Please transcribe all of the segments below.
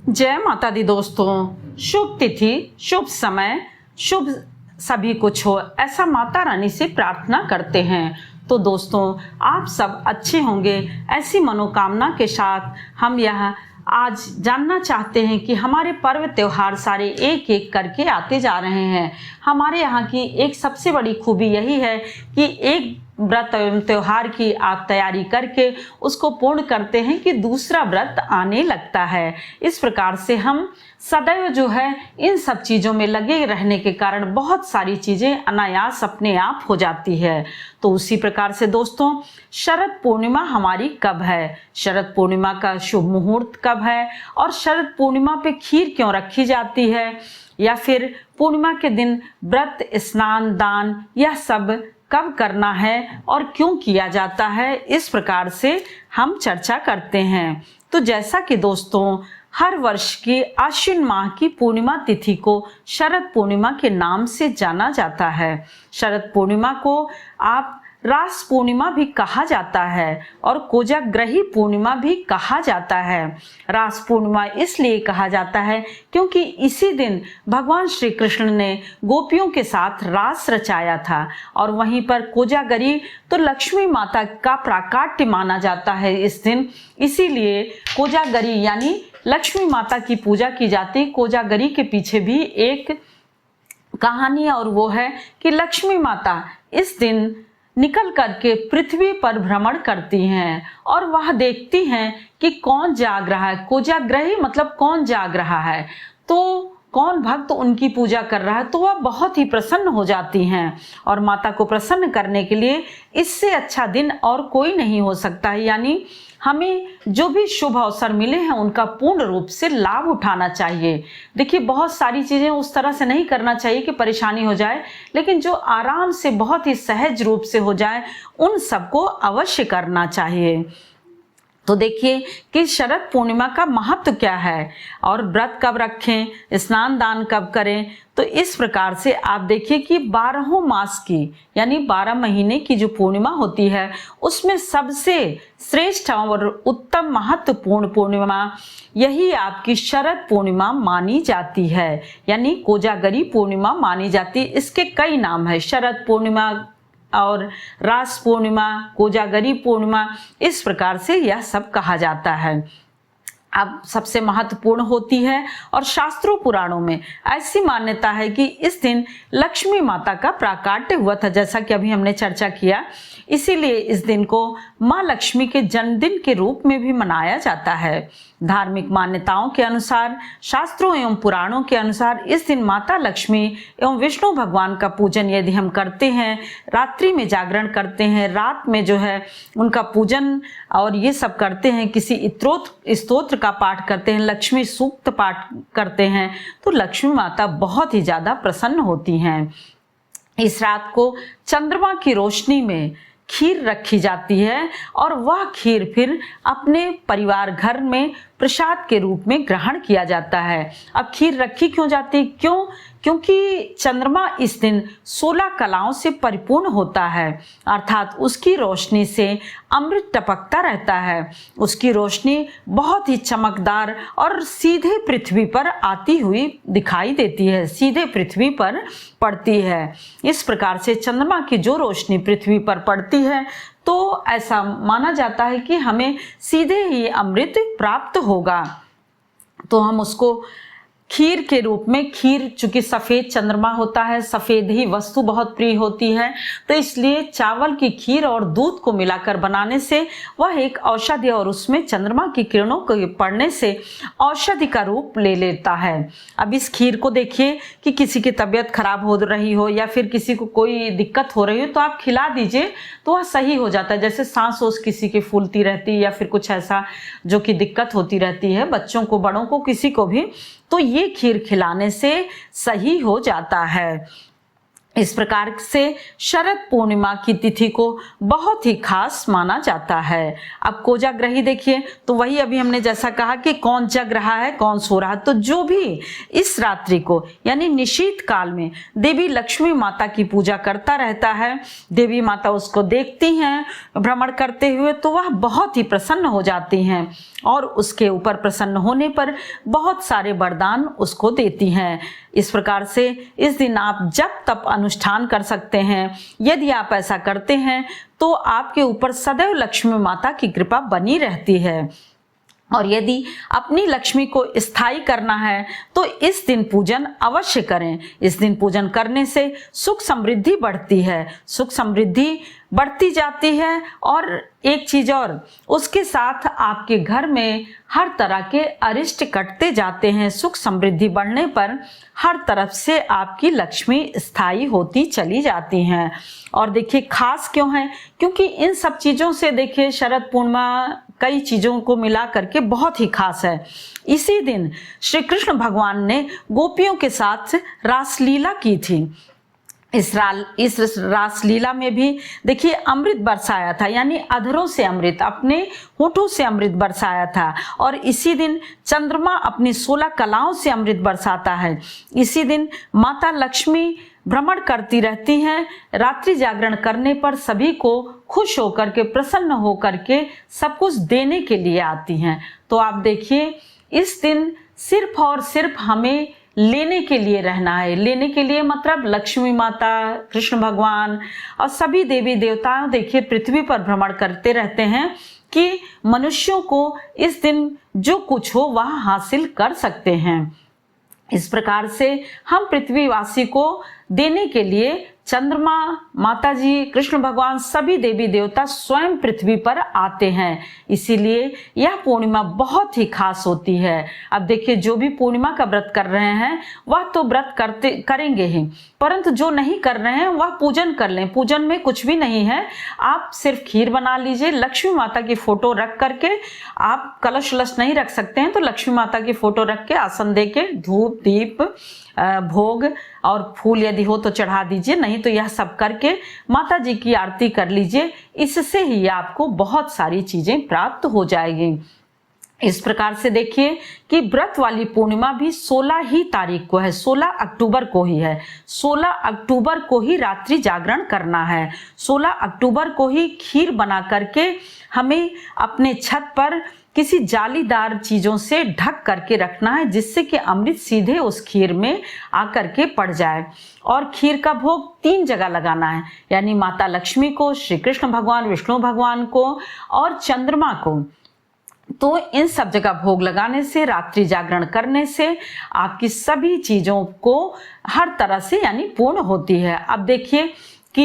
जय माता दी दोस्तों। शुभ तिथि, शुभ समय, शुभ सभी कुछ हो, ऐसा माता रानी से प्रार्थना करते हैं। तो दोस्तों, आप सब अच्छे होंगे, ऐसी मनोकामना के साथ हम यह आज जानना चाहते हैं कि हमारे पर्व त्योहार सारे एक एक करके आते जा रहे हैं। हमारे यहाँ की एक सबसे बड़ी खूबी यही है कि एक व्रत एवं त्योहार की आप तैयारी करके उसको पूर्ण करते हैं कि दूसरा व्रत आने लगता है। इस प्रकार से हम सदैव जो है इन सब चीज़ों में लगे रहने के कारण बहुत सारी चीज़ें अनायास अपने आप हो जाती है। तो उसी प्रकार से दोस्तों, शरद पूर्णिमा हमारी कब है, शरद पूर्णिमा का शुभ मुहूर्त कब है, और शरद पूर्णिमा पे खीर क्यों रखी जाती है, या फिर पूर्णिमा के दिन व्रत, स्नान, दान यह सब कब करना है और क्यों किया जाता है, इस प्रकार से हम चर्चा करते हैं। तो जैसा कि दोस्तों, हर वर्ष की आश्विन माह की पूर्णिमा तिथि को शरद पूर्णिमा के नाम से जाना जाता है। शरद पूर्णिमा को आप रास पूर्णिमा भी कहा जाता है और कोजाग्रही पूर्णिमा भी कहा जाता है। रास पूर्णिमा इसलिए कहा जाता है क्योंकि इसी दिन भगवान श्री कृष्ण ने गोपियों के साथ रास रचाया था, और वहीं पर कोजागरी तो लक्ष्मी माता का प्राकाट्य माना जाता है इस दिन। इसीलिए कोजागरी यानी लक्ष्मी माता की पूजा की जाती। कोजागरी के पीछे भी एक कहानी है, और वो है कि लक्ष्मी माता इस दिन निकल करके पृथ्वी पर भ्रमण करती हैं और वह देखती हैं कि कौन जाग रहा है। कोजाग्रही मतलब कौन जाग रहा है, तो कौन भक्त उनकी पूजा कर रहा है, तो वह बहुत ही प्रसन्न हो जाती हैं। और माता को प्रसन्न करने के लिए इससे अच्छा दिन और कोई नहीं हो सकता है। यानी हमें जो भी शुभ अवसर मिले हैं उनका पूर्ण रूप से लाभ उठाना चाहिए। देखिए, बहुत सारी चीज़ें उस तरह से नहीं करना चाहिए कि परेशानी हो जाए, लेकिन जो आराम से बहुत ही सहज रूप से हो जाए उन सबको अवश्य करना चाहिए। तो देखिए कि शरद पूर्णिमा का महत्व क्या है और व्रत कब रखें, स्नान दान कब करें। तो इस प्रकार से आप देखिए कि 12 मास की यानी 12 महीने की जो पूर्णिमा होती है उसमें सबसे श्रेष्ठ और उत्तम महत्वपूर्ण पूर्णिमा यही आपकी शरद पूर्णिमा मानी जाती है, यानी कोजागरी पूर्णिमा मानी जाती है। इसके कई नाम है, शरद पूर्णिमा और रास पूर्णिमा, कोजागरी पूर्णिमा, इस प्रकार से यह सब कहा जाता है। अब सबसे महत्वपूर्ण होती है, और शास्त्रों पुराणों में ऐसी मान्यता है कि इस दिन लक्ष्मी माता का प्राकाट्य हुआ था, जैसा कि अभी हमने चर्चा किया। इसीलिए इस दिन को माँ लक्ष्मी के जन्मदिन के रूप में भी मनाया जाता है। धार्मिक मान्यताओं के अनुसार, शास्त्रों एवं पुराणों के अनुसार इस दिन माता लक्ष्मी एवं विष्णु भगवान का पूजन यदि हम करते हैं, रात्रि में जागरण करते हैं, रात में जो है उनका पूजन और ये सब करते हैं, किसी स्तोत्र का पाठ करते हैं, लक्ष्मी सूक्त पाठ करते हैं, तो लक्ष्मी माता बहुत ही ज़्यादा प्रसन्न होती हैं। इस रात को चंद्रमा की रोशनी में खीर रखी जाती है और वह खीर फिर अपने परिवार घर में प्रसाद के रूप में ग्रहण किया जाता है। अब खीर रखी क्यों जाती है? क्योंकि चंद्रमा इस दिन 16 कलाओं से परिपूर्ण होता है, अर्थात उसकी रोशनी से अमृत टपकता रहता है। उसकी रोशनी बहुत ही चमकदार और सीधे पृथ्वी पर आती हुई दिखाई देती है, सीधे पृथ्वी पर पड़ती है। इस प्रकार से चंद्रमा की जो रोशनी पृथ्वी पर पड़ती है तो ऐसा माना जाता है कि हमें सीधे ही अमृत प्राप्त होगा। तो हम उसको खीर के रूप में, खीर चूंकि सफ़ेद चंद्रमा होता है, सफ़ेद ही वस्तु बहुत प्रिय होती है, तो इसलिए चावल की खीर और दूध को मिलाकर बनाने से वह एक औषधि, और उसमें चंद्रमा की किरणों को पड़ने से औषधि का रूप ले लेता है। अब इस खीर को देखिए कि किसी की तबीयत खराब हो रही हो या फिर किसी को कोई दिक्कत हो रही हो तो आप खिला दीजिए तो वह सही हो जाता है। जैसे सांस ओस किसी की फूलती रहती है या फिर कुछ ऐसा जो कि दिक्कत होती रहती है, बच्चों को, बड़ों को, किसी को भी, तो ये खीर खिलाने से सही हो जाता है। इस प्रकार से शरद पूर्णिमा की तिथि को बहुत ही खास माना जाता है। अब कोजाग्रही देखिए, तो वही अभी हमने जैसा कहा कि कौन जग रहा है कौन सो रहा है, तो जो भी इस रात्रि को यानी निशीत काल में देवी लक्ष्मी माता की पूजा करता रहता है, देवी माता उसको देखती हैं भ्रमण करते हुए, तो वह बहुत ही प्रसन्न हो जाती हैं और उसके ऊपर प्रसन्न होने पर बहुत सारे वरदान उसको देती हैं। इस प्रकार से इस दिन आप जप तप अनुष्ठान कर सकते हैं। यदि आप ऐसा करते हैं तो आपके ऊपर सदैव लक्ष्मी माता की कृपा बनी रहती है। और यदि अपनी लक्ष्मी को स्थायी करना है तो इस दिन पूजन अवश्य करें। इस दिन पूजन करने से सुख समृद्धि बढ़ती है, सुख समृद्धि बढ़ती जाती है। और एक चीज और, उसके साथ आपके घर में हर तरह के अरिष्ट कटते जाते हैं। सुख समृद्धि बढ़ने पर हर तरफ से आपकी लक्ष्मी स्थायी होती चली जाती हैं। और देखिए खास क्यों है, क्योंकि इन सब चीजों से देखिए शरद पूर्णिमा कई चीजों को मिला करके बहुत ही खास है। इसी दिन श्री कृष्ण भगवान ने गोपियों के साथ रासलीला की थी। इस रासलीला में भी देखिए अमृत बरसाया था, यानी अधरों से अमृत, अपने होठों से अमृत बरसाया था। और इसी दिन चंद्रमा अपनी 16 कलाओं से अमृत बरसाता है। इसी दिन माता लक्ष्मी भ्रमण करती रहती हैं। रात्रि जागरण करने पर सभी को खुश होकर के, प्रसन्न होकर के सब कुछ देने के लिए आती हैं। तो आप देखिए इस दिन सिर्फ और सिर्फ हमें लेने के लिए रहना है। लेने के लिए मतलब लक्ष्मी माता, कृष्ण भगवान और सभी देवी देवताओं देखिए पृथ्वी पर भ्रमण करते रहते हैं कि मनुष्यों को इस दिन जो कुछ हो वह हासिल कर सकते हैं। इस प्रकार से हम पृथ्वीवासी को देने के लिए चंद्रमा, माता जी, कृष्ण भगवान, सभी देवी देवता स्वयं पृथ्वी पर आते हैं। इसीलिए यह पूर्णिमा बहुत ही खास होती है। अब देखिए जो भी पूर्णिमा का व्रत कर रहे हैं वह तो व्रत करेंगे ही, परंतु जो नहीं कर रहे हैं वह पूजन कर लें। पूजन में कुछ भी नहीं है, आप सिर्फ खीर बना लीजिए, लक्ष्मी माता की फोटो रख करके, आप कलश वलश नहीं रख सकते हैं तो लक्ष्मी माता की फोटो रख के आसन दे के धूप दीप भोग और फूल यदि हो तो चढ़ा दीजिए, नहीं तो यह सब करके माता जी की आरती कर लीजिए। इससे ही आपको बहुत सारी चीजें प्राप्त हो जाएगी। इस प्रकार से देखिए कि व्रत वाली पूर्णिमा भी 16 ही तारीख को है, 16 अक्टूबर को ही है। 16 अक्टूबर को ही रात्रि जागरण करना है। 16 अक्टूबर को ही खीर बना करके हमें अपने छत पर किसी जालीदार चीजों से ढक करके रखना है, जिससे कि अमृत सीधे उस खीर में आकर के पड़ जाए। और खीर का भोग 3 जगह लगाना है, यानी माता लक्ष्मी को, श्री कृष्ण भगवान, विष्णु भगवान को और चंद्रमा को। तो इन सब जगह भोग लगाने से, रात्रि जागरण करने से आपकी सभी चीजों को हर तरह से यानी पूर्ण होती है। अब देखिए कि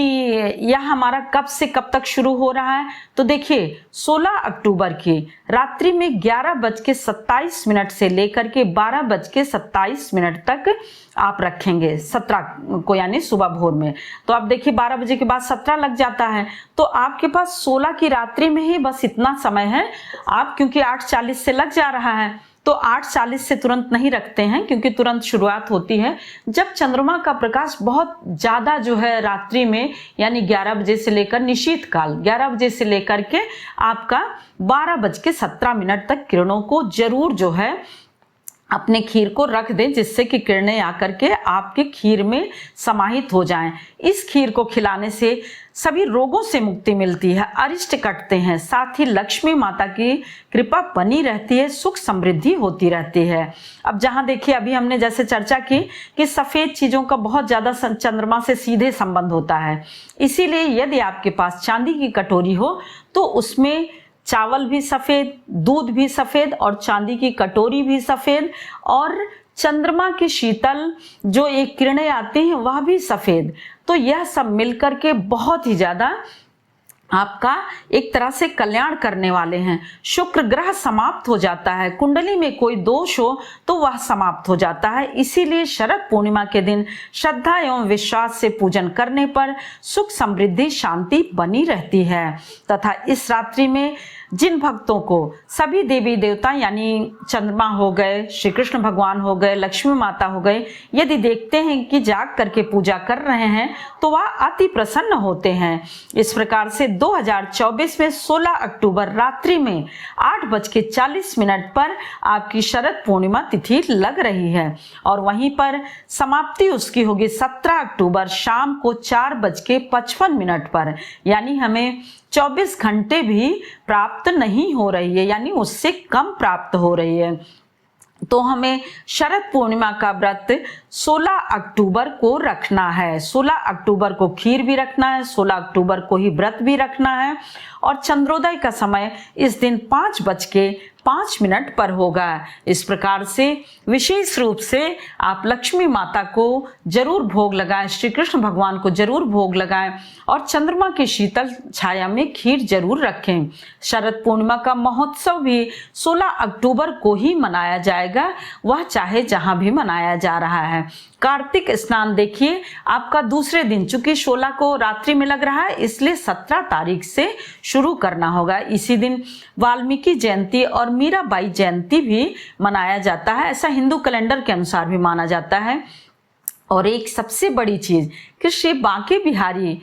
यह हमारा कब से कब तक शुरू हो रहा है, तो देखिए 16 अक्टूबर की रात्रि में 11:27 से लेकर के 12:27 तक आप रखेंगे 17 को, यानी सुबह भोर में। तो आप देखिए 12 बजे के बाद 17 लग जाता है, तो आपके पास 16 की रात्रि में ही बस इतना समय है। आप क्योंकि 8:40 से लग जा रहा है तो 8:40 से तुरंत नहीं रखते हैं, क्योंकि तुरंत शुरुआत होती है जब चंद्रमा का प्रकाश बहुत ज्यादा जो है रात्रि में, यानी 11 बजे से लेकर निशीत काल 11 बजे से लेकर के आपका 12:17 तक किरणों को जरूर जो है अपने खीर को रख दें, जिससे कि किरणें आकर के आपके खीर में समाहित हो जाएं। इस खीर को खिलाने से सभी रोगों से मुक्ति मिलती है, अरिष्ट कटते हैं, साथ ही लक्ष्मी माता की कृपा बनी रहती है, सुख समृद्धि होती रहती है। अब जहां देखिए अभी हमने जैसे चर्चा की कि सफेद चीजों का बहुत ज्यादा चंद्रमा से सीधे संबंध होता है, इसीलिए यदि आपके पास चांदी की कटोरी हो तो उसमें चावल भी सफेद, दूध भी सफेद और चांदी की कटोरी भी सफेद, और चंद्रमा की शीतल जो एक किरणें आती हैं वह भी सफेद। तो यह सब मिलकर के बहुत ही ज्यादा आपका एक तरह से कल्याण करने वाले हैं। शुक्र ग्रह समाप्त हो जाता है, कुंडली में कोई दोष हो तो वह समाप्त हो जाता है। इसीलिए शरद पूर्णिमा के दिन श्रद्धा एवं विश्वास से पूजन करने पर सुख समृद्धि शांति बनी रहती है। तथा इस रात्रि में जिन भक्तों को सभी देवी देवता यानी चंद्रमा हो गए, श्री कृष्ण भगवान हो गए, लक्ष्मी माता हो गए, यदि देखते हैं कि जाग करके पूजा कर रहे हैं तो वह अति प्रसन्न होते हैं। इस प्रकार से 2024 में 16 अक्टूबर रात्रि में 8:40 पर आपकी शरद पूर्णिमा तिथि लग रही है और वहीं पर समाप्ति उसकी होगी 17 अक्टूबर शाम को 4:55 पर। यानी हमें 24 घंटे भी प्राप्त नहीं हो रही है, यानी उससे कम प्राप्त हो रही है। तो हमें शरद पूर्णिमा का व्रत 16 अक्टूबर को रखना है। 16 अक्टूबर को खीर भी रखना है, 16 अक्टूबर को ही व्रत भी रखना है और चंद्रोदय का समय इस दिन 5:05 पर होगा। इस प्रकार से विशेष रूप से आप लक्ष्मी माता को जरूर भोग लगाएं, श्री कृष्ण भगवान को जरूर भोग लगाएं और चंद्रमा की शीतल छाया में खीर जरूर रखें। शरद पूर्णिमा का महोत्सव भी 16 अक्टूबर को ही मनाया जाएगा, वह चाहे जहां भी मनाया जा रहा है। कार्तिक स्नान देखिए आपका दूसरे दिन, चूंकि 16 को रात्रि में लग रहा है इसलिए 17 तारीख से शुरू करना होगा। इसी दिन वाल्मीकि जयंती और मीराबाई जयंती भी मनाया जाता है, ऐसा हिंदू कैलेंडर के अनुसार भी माना जाता है। और एक सबसे बड़ी चीज कि श्री बांके बिहारी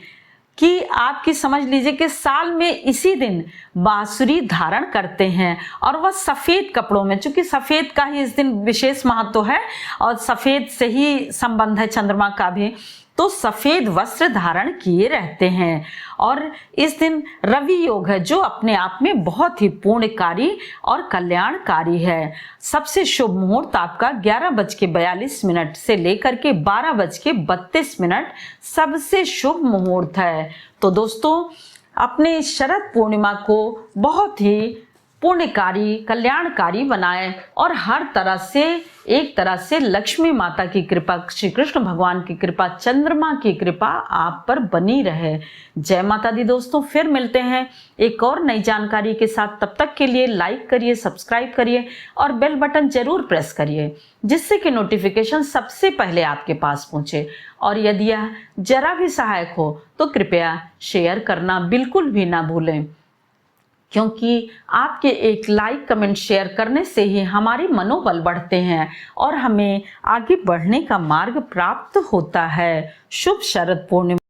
कि आपकी समझ लीजिए कि साल में इसी दिन बांसुरी धारण करते हैं और वह सफेद कपड़ों में, चूंकि सफेद का ही इस दिन विशेष महत्व है और सफेद से ही संबंध है चंद्रमा का भी, तो सफेद वस्त्र धारण किए रहते हैं। और इस दिन रवि योग है जो अपने आप में बहुत ही पूर्णकारी और कल्याणकारी है। सबसे शुभ मुहूर्त आपका 11:42 से लेकर के 12:32 सबसे शुभ मुहूर्त है। तो दोस्तों अपने शरद पूर्णिमा को बहुत ही पुण्यकारी कल्याणकारी बनाए और हर तरह से, एक तरह से लक्ष्मी माता की कृपा, श्री कृष्ण भगवान की कृपा, चंद्रमा की कृपा आप पर बनी रहे। जय माता दी दोस्तों, फिर मिलते हैं एक और नई जानकारी के साथ। तब तक के लिए लाइक करिए, सब्सक्राइब करिए और बेल बटन जरूर प्रेस करिए जिससे कि नोटिफिकेशन सबसे पहले आपके पास पहुंचे। और यदि यह जरा भी सहायक हो तो कृपया शेयर करना बिल्कुल भी ना भूलें, क्योंकि आपके एक लाइक कमेंट शेयर करने से ही हमारे मनोबल बढ़ते हैं और हमें आगे बढ़ने का मार्ग प्राप्त होता है। शुभ शरद पूर्णिमा।